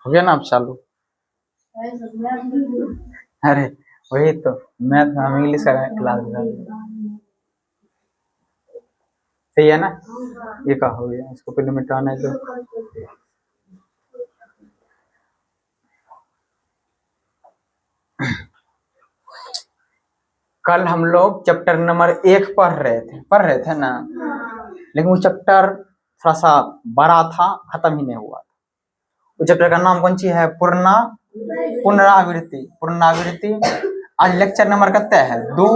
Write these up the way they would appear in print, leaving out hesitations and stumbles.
हो गया ना अब चालू। अरे वही तो मैथ हम इंग्लिश का क्लास सही है ना। ये का हो गया, इसको पहले मिटाना है तो कल हम लोग चैप्टर नंबर 1 पढ़ रहे थे ना, लेकिन वो चैप्टर थोड़ा सा बड़ा था, खत्म ही नहीं हुआ। वो चैप्टर का नाम कौन सी है? पुनरावृत्ति। आज लेक्चर नंबर कितना है? 2।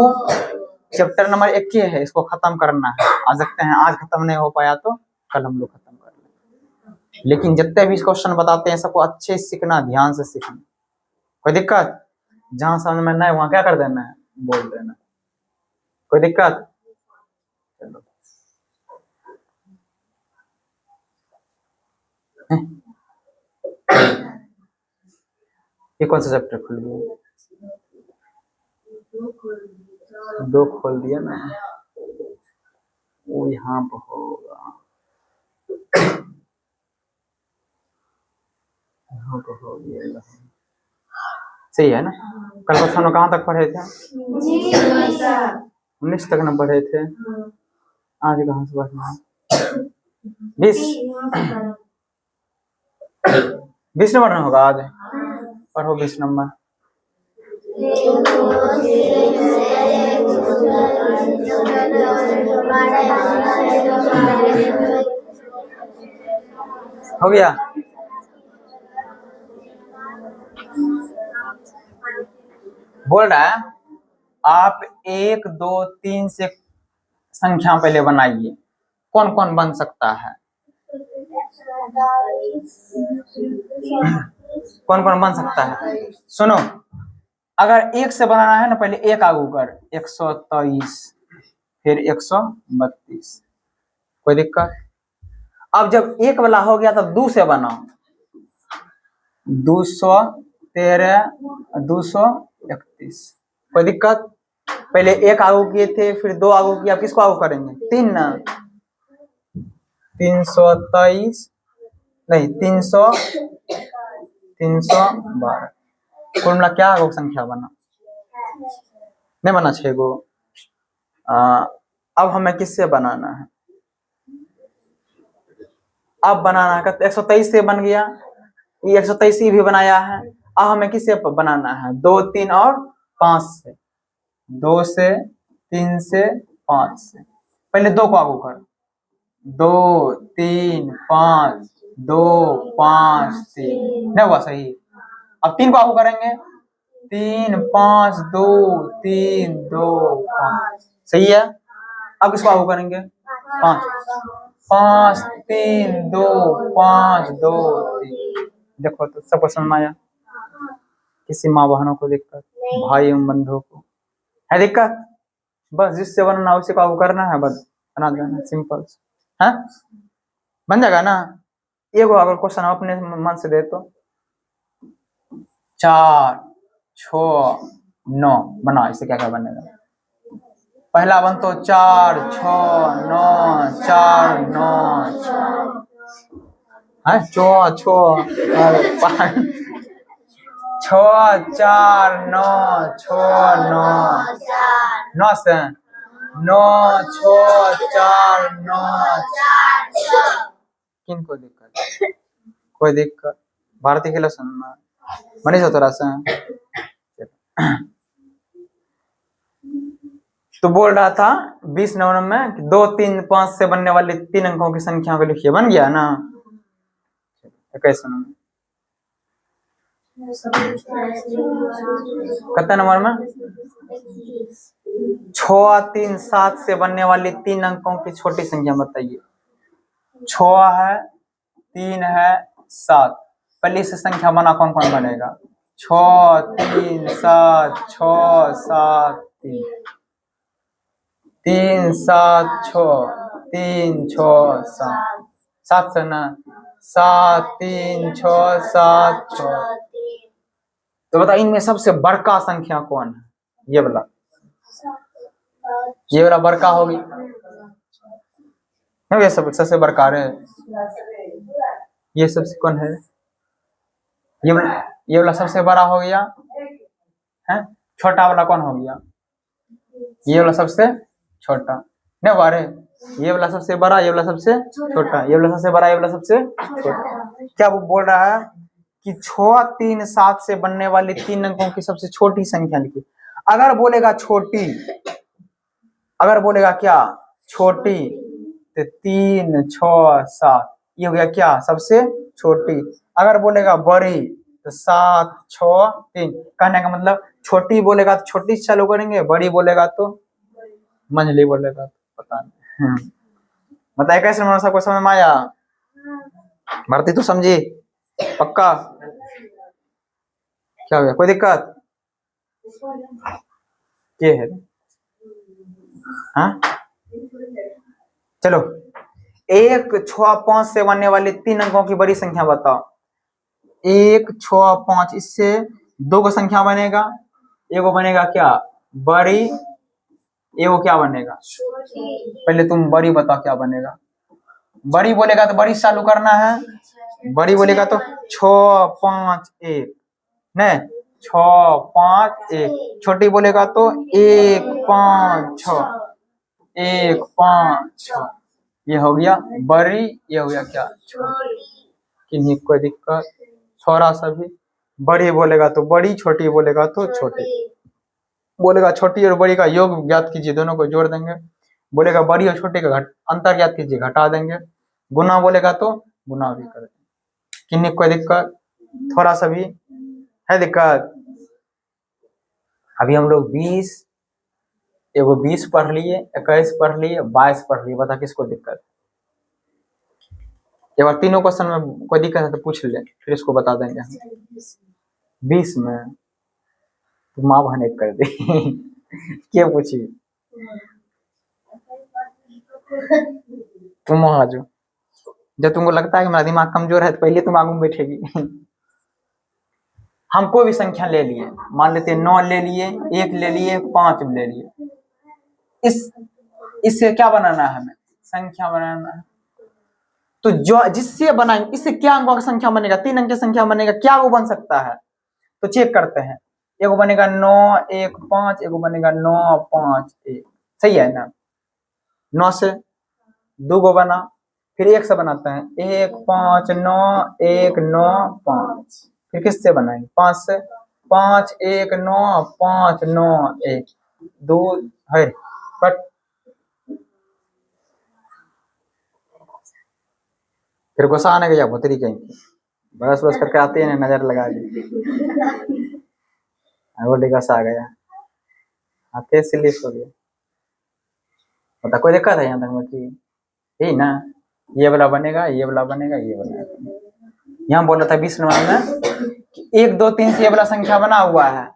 चैप्टर नंबर 1 ही है, इसको खत्म करना है। आ सकते हैं आज खत्म नहीं हो पाया तो कल हम लोग खत्म कर लेंगे। लेकिन जितने भी क्वेश्चन बताते हैं सबको अच्छे से सीखना, ध्यान से सीखना। कोई दिक्कत? जहां समझ में नहीं वहां क्या कर देना है, बोल देना। कोई दिक्कत? चलो ये कौन सा चैप्टर खुल गया? 2 खोल दिया ना, वो यहाँ पर होगा, यहाँ पर हो गया। सही है ना। कल क्वेश्चन कहाँ तक पढ़े थे? 19 तक न पढ़े थे। आज कहाँ से पढ़ना है? 20 नंबर होगा आज। पढ़ो 20 नंबर। हो गया? बोल रहा है आप 1 2 3 से संख्या पहले बनाइए। कौन कौन बन सकता है? कौन कौन बन सकता है? सुनो, अगर 1 से बनाना है ना, पहले 1 आगू कर, 123, फिर 132। कोई दिक्कत? अब जब 1 वाला हो गया तब 2 से बनाओ, 213, 231। कोई दिक्कत? पहले 1 आगू किए थे, फिर 2 आगू किया, किसको आगू करेंगे? 3 ना, 323 नहीं 312। कुल मिला क्या आगू संख्या बना? नहीं बना 6 गो। अब हमें किससे बनाना है? अब बनाना है 123 से बन गया, ये 123 भी बनाया है। अब हमें किससे बनाना है? 2 3 और 5 से। 2 से 3 से 5 से। पहले 2 को आगू कर, 2 3 5, 2 5 3। नहीं हुआ सही। अब 3 को आगू करेंगे, 3 5 2 3 2 5। सही है। अब किसको आगू करेंगे? 5 5 3 2 5 2 3। देखो तो सबको समझ में आया? किसी माँ बहनों को दिक्कत, भाई एवं बंधुओं को है दिक्कत? बस जिससे बनना उसी को आगू करना है, बस बना देना, सिंपल है। बन जाएगा ना। एगो अगर क्वेश्चन अपने मन से दे तो 4 6 9 बना, इससे क्या क्या बनेगा? पहला बन तो 4 6 9 4 9 है 6 4 9 6 9 9 से 9 6 4 9। किन को दिक्कत? कोई दिक्कत? भारतीय खेला सुनना मनीष होता रहा। तो बोल रहा था 20 नंबर में 2 3 5 से बनने वाली 3 अंकों की संख्या को लिखिए। बन गया ना? कैसे कितने नंबर में? 6 3 7 से बनने वाली 3 अंकों की छोटी संख्या बताइए। 6 है, 3 है, 7। पहले से संख्या बना, कौन कौन बनेगा? 6 3 7 6 7 3 3 7 6 3 6 7 7 से ना 7 3 6 7 6। तो बता इनमें सबसे बड़का संख्या कौन है? ये वाला बड़का होगी। ये सब सबसे बड़का है। ये सबसे कौन है? ये वाला सबसे बड़ा हो गया है, छोटा वाला कौन हो गया? ये वाला सबसे छोटा, नहीं बारे, ये वाला सबसे बड़ा, ये वाला सबसे छोटा, ये वाला सबसे बड़ा, ये वाला सबसे छोटा। क्या वो बोल रहा है कि 6, 3, 7 से बनने वाली 3 अंकों की सबसे छोटी संख्या लिखी। अगर बोलेगा छोटी, अगर बोलेगा क्या छोटी, तो 3, 6, 7 ये हो गया क्या सबसे छोटी। अगर बोलेगा बड़ी तो 7, 6, 3। कहने का मतलब छोटी बोलेगा तो छोटी से चालू करेंगे, बड़ी बोलेगा तो मंझली बोलेगा तो पता नहीं। बताइए कैसे मतलब सबको समझ में आया? भारती तू समझी पक्का? क्या हो गया, कोई दिक्कत? ये है हाँ, चलो 1, 6, 5 से बनने वाली 3 अंकों की बड़ी संख्या बताओ। 1, 6, 5 इससे 2 का संख्या बनेगा, एगो बनेगा क्या बड़ी, एगो क्या बनेगा? पहले तुम बड़ी बताओ क्या बनेगा। बड़ी बोलेगा तो बड़ी चालू करना है, बड़ी बोलेगा तो 6, 5, 1 नहीं 6, 5, 1। छोटी बोलेगा तो 1, 5, 6 1, 5, 6। ये हो गया बड़ी, ये हो गया क्या छोटी। किन्हीं कोई दिक्कत? छोरा सभी बड़ी बोलेगा तो बड़ी, छोटी बोलेगा तो छोटी। बोलेगा छोटी और बड़ी का योग ज्ञात कीजिए, दोनों को जोड़ देंगे। बोलेगा बड़ी और छोटी का अंतर ज्ञात कीजिए, घटा देंगे। गुना बोलेगा तो गुना भी कर देंगे। किन्हीं कोई दिक्कत? थोड़ा सा भी है दिक्कत? अभी हम लोग 20 एगो 20 पढ़ लिए, 21 पढ़ लिए, 22 पढ़ लिए। बता किसको दिक्कत? एक बार तीनों क्वेश्चन में कोई दिक्कत है तो पूछ ले, फिर इसको बता देंगे हम। 20 में तो माँ बहन एक कर दे। क्या पूछी? तुम आ जाओ, जब तुमको लगता है कि मेरा दिमाग कमजोर है तो पहले तुम आगू में बैठेगी। हम कोई भी संख्या ले लिए, मान लेते 9 ले लिए, 1 ले लिए, 5 ले लिए। इससे क्या बनाना है हमें? संख्या बनाना है। तो जो जिससे बनाएंगे इससे क्या अंकों की संख्या बनेगा? 3 अंक की संख्या बनेगा। क्या वो बन सकता है? तो चेक करते हैं। एगो बनेगा 9, 1, 5, एगो बनेगा 9, 5, 1। सही है ना? 9 से 2 गो बना, फिर 1 से बनाते हैं 1, 5, 9, 1, 9, 5। फिर किससे बनाएंगे? 5 से 5, 1, 9, 5, 9, 1, 2 है कट। फिर गुस्सा आने गया भुतरी कहीं बरस बरस करके आते हैं, नजर लगा दी बोले गुस्सा आ गया, आते स्लिप हो गया। बता कोई दिक्कत है यहाँ तक में कि यही ना? ये वाला बनेगा, ये वाला बनेगा, ये बनेगा। यहाँ बोला था 20 नंबर में 1, 2, 3 से ये वाला संख्या बना हुआ है।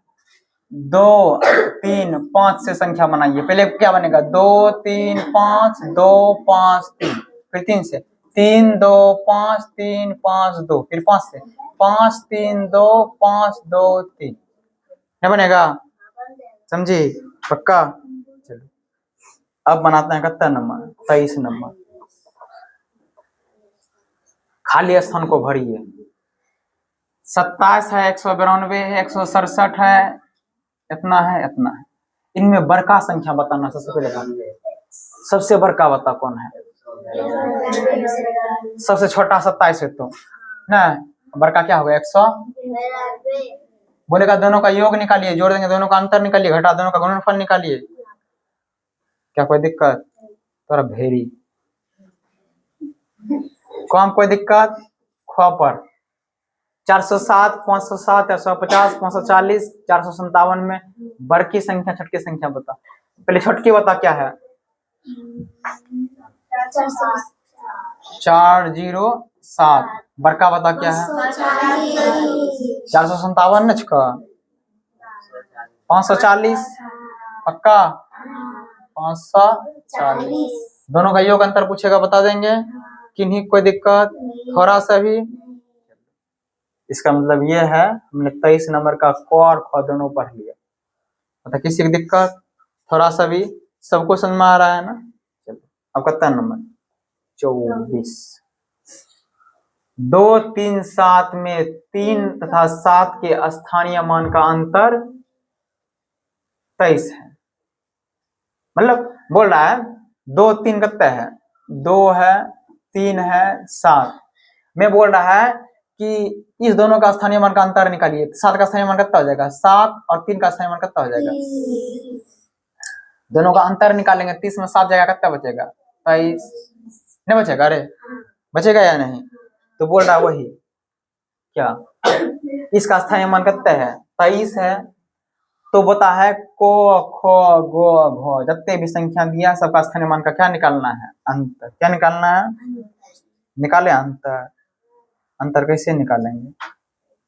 2, 3, 5 से संख्या बनाइए। पहले क्या बनेगा? 2, 3, 5, 2, 5, 3। फिर 3 से 3, 2, 5, 3, 5, 2। फिर 5 से 5, 3, 2, 5, 2, 3। क्या बनेगा? समझी पक्का? चलो अब बनाते हैं 71 नंबर, 23 नंबर। खाली स्थान को भरिए। 27 है, 192 है, 167 है, इतना है, इतना है। इनमें बड़का संख्या बताना सबसे पहले। सबसे बड़का बता कौन है? सबसे छोटा 27 है तो ना, बड़का क्या होगा? 100। बोलेगा दोनों का योग निकालिए, जोड़ देंगे, दोनों का अंतर निकालिए, घटा, दोनों का गुणनफल निकालिए। क्या कोई दिक्कत? थोड़ा भेरी कौन कोई दिक्कत? ख पर 407, 507, 450, 540, 457 में बड़की संख्या छोटकी संख्या बता। पहले छोटकी बता क्या है? 407। बड़का बता क्या है? 457 न छुका 540 पक्का 540। दोनों का योग अंतर पूछेगा बता देंगे। किन्हीं कोई दिक्कत? थोड़ा सा भी। इसका मतलब ये है हमने 23 नंबर का क और ख दोनों पढ़ लिया। मतलब किसी की दिक्कत? थोड़ा सा भी सबको समझ में आ रहा है ना? चलो अब कितना नंबर? 24। 2 3 7 में 3 तथा 7 के स्थानीय मान का अंतर 23 है। मतलब बोल रहा है 2 3 कितना है, 2 है, 3 है, 7 में बोल रहा है कि इस दोनों का स्थानीय मान का अंतर निकालिए। 7 का स्थानीय मान कितना हो जाएगा 7 और 3 का स्थानीय मान कितना हो जाएगा, दोनों का अंतर निकालेंगे 30 में 7 जाएगा कितना बचेगा 23, नहीं बचेगा, अरे बचेगा या नहीं। तो बोल रहा वही क्या, इसका स्थानीय मान कितना है 23 है। तो बता है को खो गो घो जितने भी संख्या दिया सबका स्थानीय मान का क्या निकालना है, अंतर। क्या निकालना है, निकाले अंतर। अंतर कैसे निकालेंगे,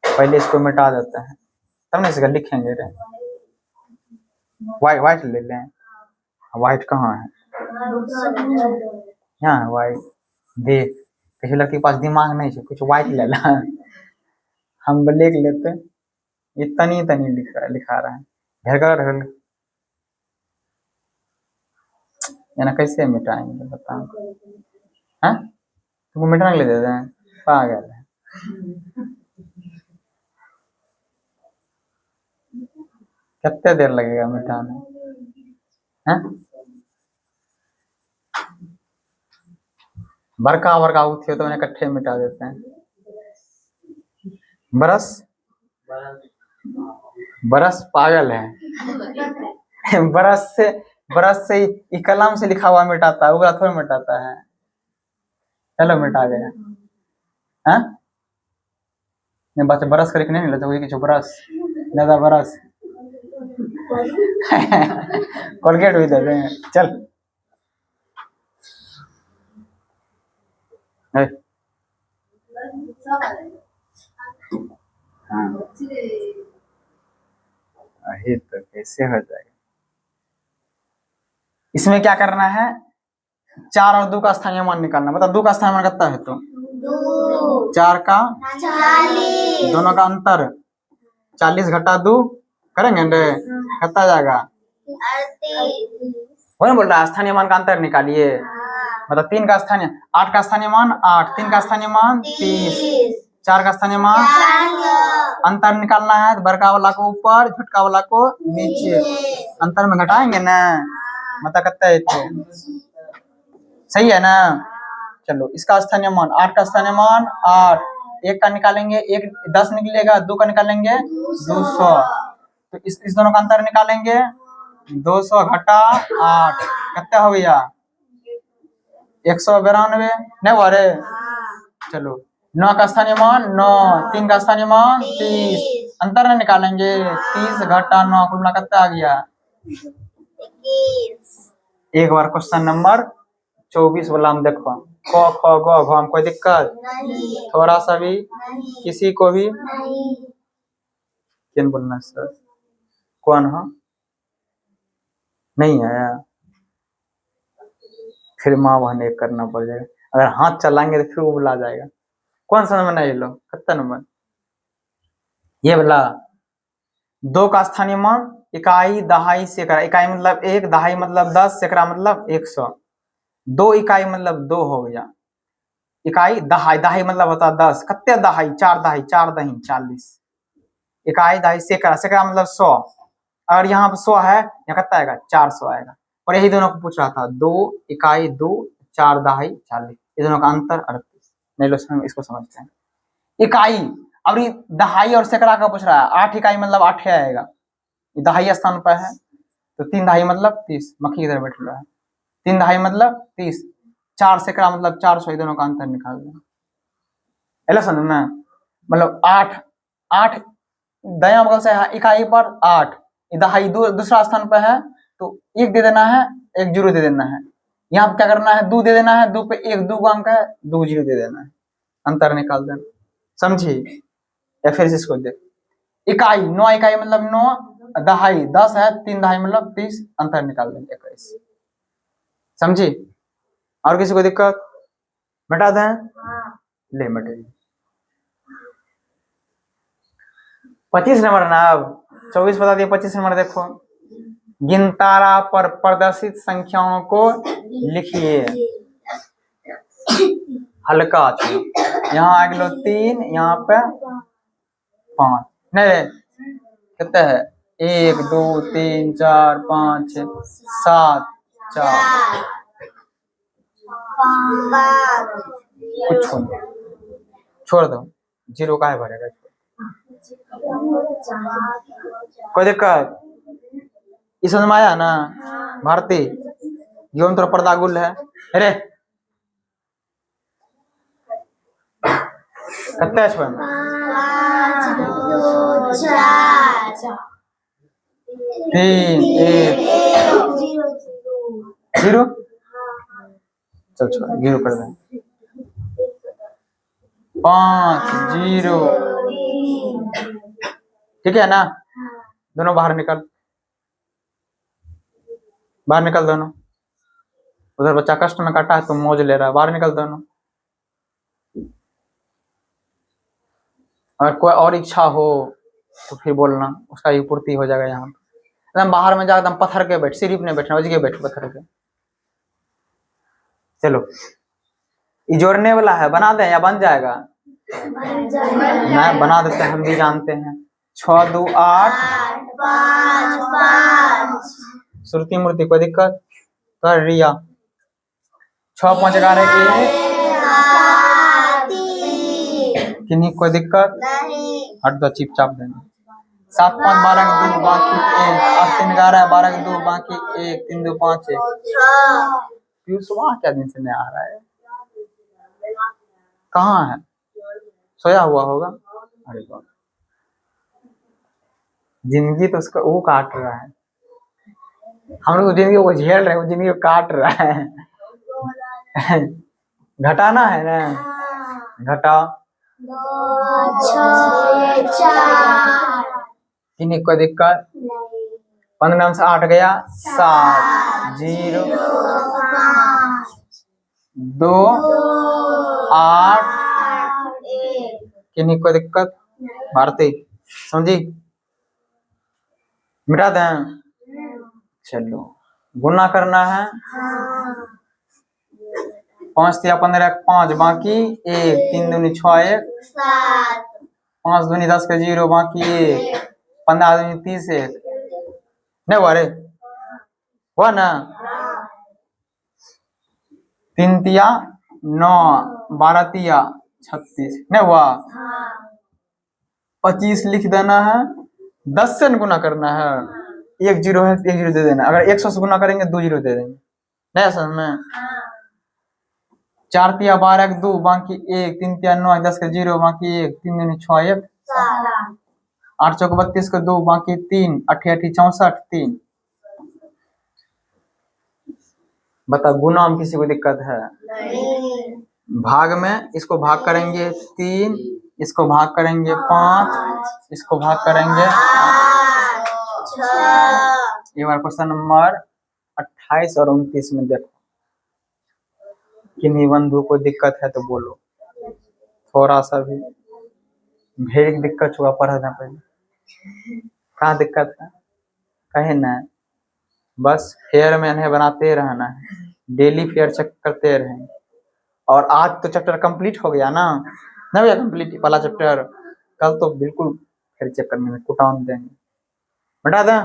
पहले इसको मिटा देते हैं तब नहीं इसका लिखेंगे रे। व्हाइट ले लें, व्हाइट कहाँ है, यहाँ है व्हाइट। देख किसी लड़की के पास दिमाग नहीं है, कुछ व्हाइट ले ला। हम ब्लैक लेते, ये तनी तनी लिखा रहा है, घर ना कैसे मिटाएंगे बताओ, हैं तुमको मिटाने ले देते हैं, पागल है। कितने देर लगेगा मिटाने, हैं बड़का उठे तो मैंने इकट्ठे मिटा देते हैं। बरस पागल है। बरस से ही कलम से लिखा हुआ मिटाता है, उगला थोड़ी मिटाता है। चलो मिटा गया, हाँ बरस करके नहीं लेते वही कुछ बरस ज्यादा बरस। कोलगेट भी देते हैं, चल तो कैसे हो जाएगा। इसमें क्या करना है, 4 और 2 का स्थानीय मान निकालना। मतलब 2 का स्थानीय मान कितना है, तो 4 का 40, दोनों का अंतर 40 घटा 2 करेंगे कितना जाएगा, वही बोल रहा है स्थानीय मान का अंतर निकालिए। मतलब 3 का स्थानीय 8 का स्थानीय मान 8, 3 का स्थानीय मान 30, 4 का स्थानीय मान, अंतर निकालना है तो बड़का वाला को ऊपर छोटका वाला को नीचे, अंतर में घटाएंगे ना, मतलब कितना है तो सही है ना। चलो इसका स्थानीय मान 8 का स्थानीय मान 8, 1 का निकालेंगे 1 10 निकलेगा, 2 का निकालेंगे 200, तो इस दोनों का अंतर निकालेंगे 200 घटा 8 कितना हो गया 192, नहीं हुआ रे। चलो 9 का स्थानीय मान 9, 3 का स्थानीय मान 30, अंतर नहीं निकालेंगे 30 घटा 9 कुल मिला कितना आ गया 21। एक बार क्वेश्चन नंबर 24 वाला हम देखो, क ख ग घ हम कोई दिक्कत नहीं, थोड़ा सा भी नहीं, किसी को भी नहीं। किन बोलना सर, कौन हो नहीं आया, फिर माँ बहन एक करना पड़ जाएगा। अगर हाथ चलाएंगे तो फिर वो बुला जाएगा। कौन सा नंबर नहीं लो, कितना नंबर ये वाला। 2 का स्थानीय मान इकाई दहाई सैकड़ा, इकाई मतलब 1, दहाई मतलब 10, सैकड़ा मतलब 100। 2 इकाई मतलब 2 हो गया, इकाई दहाई, दहाई मतलब होता है 10, कितने दहाई 4 दहाई 4 दही 40, इकाई दहाई सैकड़ा, सैकड़ा मतलब 100। अगर यहाँ पर 100 है यहाँ कितना आएगा 400 आएगा। और यही दोनों को पूछ रहा था, 2 इकाई 2, 4 दहाई 40, ये दोनों का अंतर 38। नहीं लो इसको समझते हैं, इकाई अब दहाई और सैकड़ा का पूछ रहा है, 8 इकाई मतलब 8 आएगा, दहाई स्थान पर है तो 3 दहाई मतलब 30, मक्खी इधर बैठ रहा है, 3 दहाई मतलब 30, 4 सैकड़ा मतलब 400, दोनों का अंतर निकाल दें। समझ में, मतलब 8 दाया बगल से इकाई पर 8, दहाई दूसरा स्थान पर है तो 1 दे देना है, 1 जीरो दे देना है। यहाँ पे क्या करना है 2 दे देना है, 2 पे 1 2 का अंक है, 2 जीरो दे देना है, अंतर निकाल देना, समझी। या फिर इसको देख, इकाई 9 इकाई मतलब 9, दहाई 10 है, 3 दहाई मतलब 30, अंतर निकाल देंगे 21, समझी। और किसी को दिक्कत, मिटा दें, ले मिटे। 25 नंबर ना, अब 24 बता दिया, 25 नंबर देखो, गिनतारा पर प्रदर्शित संख्याओं को लिखिए। हल्का यहाँ आ गलो 3, यहाँ पे 5, नहीं कितने है 1 2 3 4 5 6 7 4 कुछ छोड़ दो, 0 का है भरेगा, कोई दिक्कत इस समझ में आया ना भारती? यो में थोड़ा पर्दा गुल है अरे कितना है 3 1 0, चल छोड़ 0 कर दें, 5 0, ठीक है ना? दोनों बाहर निकल, बाहर निकल दोनों। उधर बच्चा कष्ट में काटा है, तुम मौज ले रहा है, बाहर निकल दोनों। अगर कोई और इच्छा हो तो फिर बोलना, उसका ही पूर्ति हो जाएगा। यहाँ एकदम बाहर में जा, एकदम पत्थर के बैठ, सिर्फ नहीं बैठना, वजह बैठ पत्थर के। चलो ये जोड़ने वाला है, बना दें या बन जाएगा? नहीं बना देते, हम भी जानते हैं। 6 2 8 श्रुति मूर्ति, कोई दिक्कत? कर रिया 6 5 11 किन्हीं कोई दिक्कत नहीं, हट दो चिप चाप देना। 7 5 12 2 बाकी 1 8 3 11 12 2 बाकी 1 3 2 5 1। पीयूष सुबह क्या दिन से नहीं आ रहा है, कहाँ है? सोया हुआ होगा। अरे बाप, जिंदगी तो उसका वो काट रहा है, हम लोग जिंदगी को झेल रहे हैं, वो जिंदगी को काट रहा है। घटाना है ना, घटा 3 कोई दिक्कत? 15 से 8 गया 7 0 2 8 किन्हीं कोई दिक्कत? भारती समझी? मिटा दें? चलो गुना करना है। 5 3 15 5 बाकी 1 3 दूनी 6 1 5 दूनी 10 के 0 बाकी 1 15 दूनी 30 1 नहीं हुआ रे, हुआ ना? 3 तिया 9 12 तिया 36 नहीं हुआ? 25 लिख देना है, 10 से गुना करना है, 1 0 है 1 0 दे देना। अगर 100 से गुना करेंगे 2 0 दे देंगे, नहीं समझ में? 4 तिया 12 2 बाकी 1 3 तिया 9 10 के 0 बाकी 1 3 दूनी 6 1 8 चौक 32 के 2 बाकी 3 8 8 64 3। बता गुना में किसी को दिक्कत है? नहीं। भाग में इसको भाग करेंगे 3, इसको भाग करेंगे 5, इसको भाग करेंगे 8। ये बार क्वेश्चन नंबर 28 और 29 में देखो, किन्हीं बंधु को दिक्कत है तो बोलो, थोड़ा सा भी भेड़ दिक्कत हुआ पढ़ना पहले, कहाँ दिक्कत है कहे ना, बस फेयर में इन्हें बनाते रहना है, डेली फेयर चेक करते रहें। और आज तो चैप्टर कंप्लीट हो गया ना, नहीं भैया कंप्लीट वाला चैप्टर, कल तो बिल्कुल फिर चेक करने में कुटान देंगे, बता दें।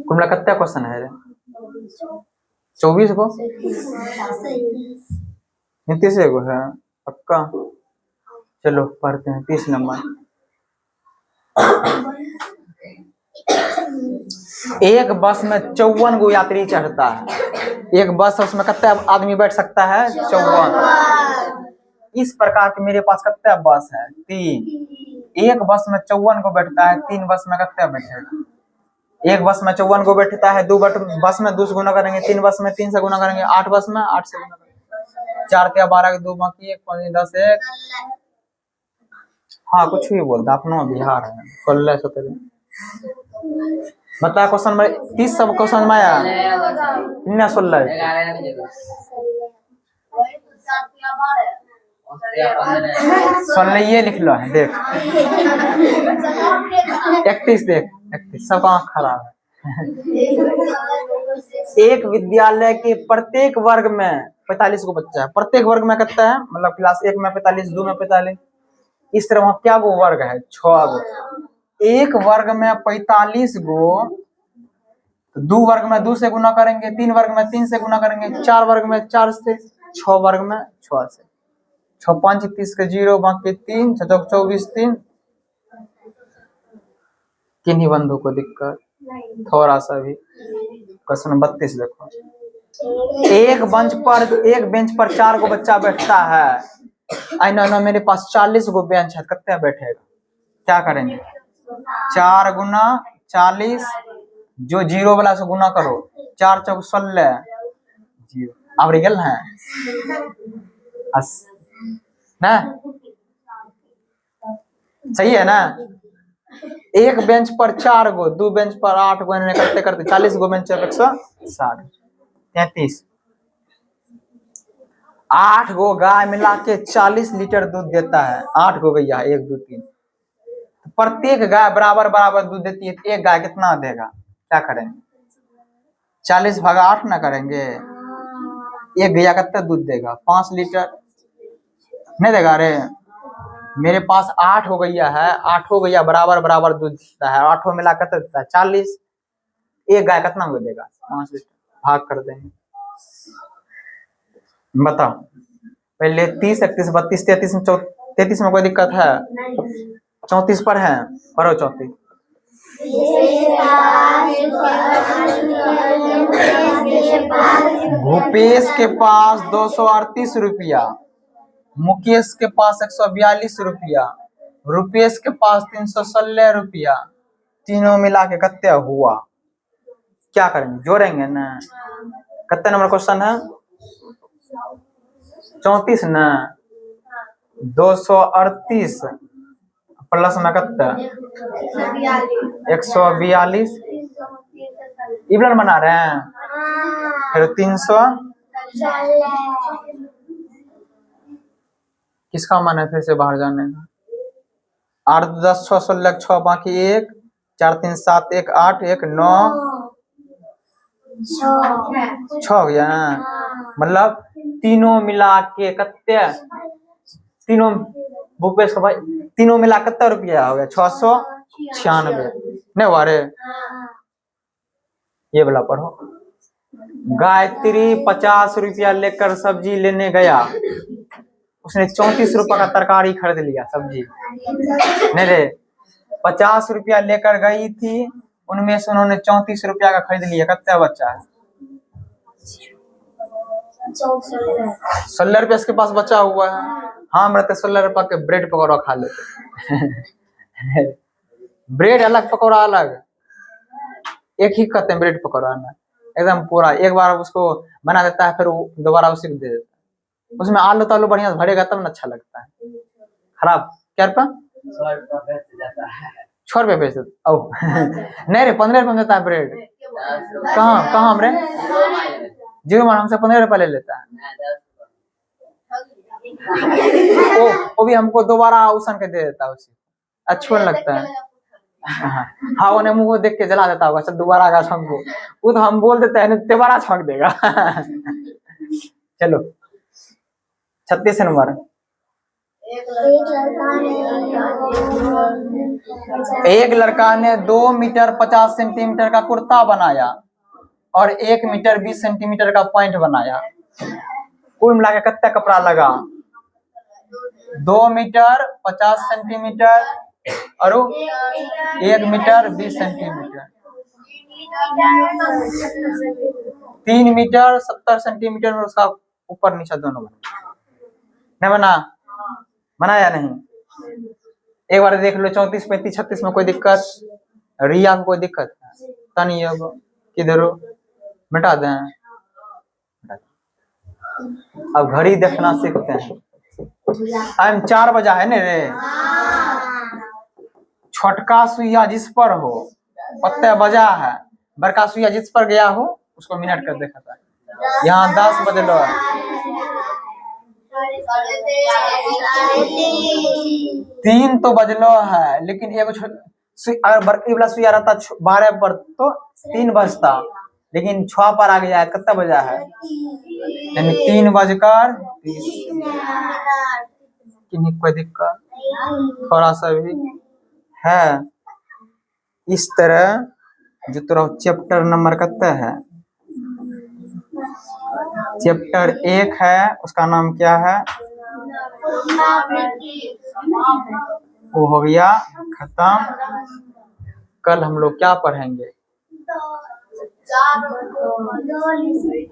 कुमला कितना क्वेश्चन है रे? 24 को 29 को है पक्का। चलो पढ़ते हैं 30 नंबर। एक बस में 54 गो यात्री चढ़ता है, एक बस है उसमें कितना आदमी बैठ सकता है? 54। इस प्रकार के मेरे पास कितना बस है? 3। एक बस में 54 को बैठता है, 3 बस में कितना बैठेगा? एक बस में 54 को बैठता है, 2 बस में 2 से गुना करेंगे, 3 बस में 3 से गुना करेंगे, 8 बस में 8 से गुना करेंगे, 4 तिया 12 के 2 बाकी 1 5 10 1। हाँ कुछ भी बोलता, अपना बिहार है 16 17। बता क्वेश्चन में 30 सब क्वेश्चन में आया कितना? 16 ये लिख लो है, देख 31 देख 31 सबका आँख खराब है। एक विद्यालय के प्रत्येक वर्ग में 45 को बच्चा है। प्रत्येक वर्ग में कितना है, मतलब क्लास 1 में 45, 2 में 45, इस तरह वहाँ क्या गो वर्ग है, 6 गो। एक वर्ग में 45 गो, 2 वर्ग में 2 से गुना करेंगे, 3 वर्ग में 3 से गुना करेंगे, 4 वर्ग में 4 से, 6 वर्ग में 6 से। 6 5 30 के 0, बाकी 3, 6 चौक 24, 3। किन्हीं बंधु को दिक्कत थोड़ा सा भी। क्वेश्चन 32 देखो, एक बेंच पर 4 गो बच्चा बैठता है। आई नो मेरे पास 40 गो बेंच है, कितने बैठेगा, क्या करेंगे? 4 गुना 40, जो 0 वाला से गुना करो, 4 चौक 16, 0 अब रिगल है ना, सही है ना। एक बेंच पर 4 गो, 2 बेंच पर 8 गो, करते करते 40 गो बेंच पर 160, 33। 8 गो गाय मिला के 40 लीटर दूध देता है। 8 गो गैया, 1 2 3, प्रत्येक गाय बराबर बराबर दूध देती है, एक गाय कितना देगा, क्या करेंगे? 40 भागा 8 ना करेंगे, एक गैया कितना दूध देगा? 5 लीटर नहीं देगा रे। मेरे पास 8 हो गैया है, 8 गैया बराबर बराबर दूध देता है, 8 मिला कितना देता है? 40। एक गाय कितना को देगा? 5 लीटर। भाग कर देंगे, बताओ। पहले 30 31 32 33 में 33 में कोई दिक्कत है? 34 पर है, करो 34। भूपेश के पास 238 रुपया, मुकेश के पास 142 रुपया, रुपेश के पास 316 रुपया, तीनों मिला के कितना हुआ? क्या करेंगे? जोड़ेंगे ना। कितना नंबर क्वेश्चन है? 34 ना। 238 प्लस में कितना? 142 इवन बना रहे हैं, फिर 300 किसका मन है फिर से बाहर जाने का? 8 10 6 16 6, बाकी 1 4 3 7 1 8 1 9 6 हो गया। मतलब तीनों मिला के कितने, तीनों भूपेश का भाई, तीनों मिला कितना रुपया हो गया? 696 नहीं हुआ रे। ये वाला पढ़ो। गायत्री 50 रुपया लेकर सब्जी लेने गया, उसने 34 रुपया का तरकारी खरीद लिया, सब्जी नहीं रे। 50 रुपया लेकर गई थी, उनमें से उन्होंने 34 रुपया का खरीद लिया, कितना बच्चा है? 16 रुपया इसके पास बचा हुआ है। हाँ रहते 16 रुपया के ब्रेड पकौड़ा खा लेते। ब्रेड अलग पकौड़ा अलग, एक ही कहते हैं ब्रेड पकौड़ा ना, एकदम पूरा। एक बार उसको बना देता है, फिर दोबारा उसी को दे देता है। उसमें आलू तालू बढ़िया से भरेगा तब ना अच्छा लगता है। खराब क्या रुपया? 6 रुपये बेच देता। ओ नहीं रे, 15 रुपये में देता है ब्रेड। कहाँ हमरे 0 मान हमसे 15 रुपया ले लेता है। वो भी हमको दोबारा उसन के दे देता है, उसी अच्छा लगता है। हाँ उन्हें मुंह को देख के जला देता होगा, चल दोबारा आगा छौंक दो। वो तो हम बोल देते हैं दोबारा छौंक देगा। चलो 36 नंबर। एक लड़का ने 2 मीटर 50 सेंटीमीटर का कुर्ता बनाया और 1 मीटर 20 सेंटीमीटर का पैंट बनाया। कुल मिला के कितना कपड़ा लगा? 2 मीटर 50 सेंटीमीटर और 1 मीटर 20 सेंटीमीटर, 3 मीटर 70 सेंटीमीटर में उसका ऊपर नीचे दोनों बना। नहीं बना? बनाया नहीं? एक बार देख लो। 34 35 36 में कोई दिक्कत? रिया को कोई दिक्कत? तनिया को किधर हो, मिटा दें। अब घड़ी देखना सीखते हैं। टाइम 4 बजा है ना रे। छोटका सुइया जिस पर हो पत्ते बजा है, बड़का सुइया जिस पर गया हो उसको मिनट कर देखा था। यहाँ 10 बजलो, 3 तो बजलो है, लेकिन एगो अगर बड़की वाला सुइया रहता 12 पर तो 3 बजता, लेकिन 6 पर आ गया है, कितना बजा है, यानी 3:30। किन्हीं कोई दिक्कत थोड़ा सा भी है। इस तरह जो तेरा चैप्टर नंबर कितना है, चैप्टर 1 है, उसका नाम क्या है, वो हो गया खत्म। कल हम लोग क्या पढ़ेंगे,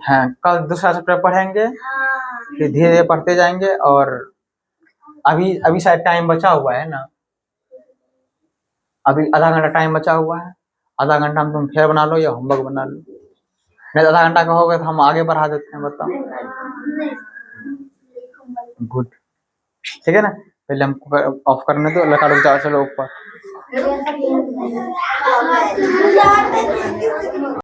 हाँ कल दूसरा चैप्टर पढ़ेंगे, फिर धीरे धीरे पढ़ते जाएंगे। और अभी शायद टाइम बचा हुआ है ना, अभी आधा घंटा टाइम बचा हुआ है। आधा घंटा में तुम फेयर बना लो या होमवर्क बना लो, नहीं तो आधा घंटा का हो गया तो हम आगे बढ़ा देते हैं, बताओ। गुड, ठीक है ना। पहले हमको ऑफ करने दो, लगा रुक जाओ, चलो ऊपर।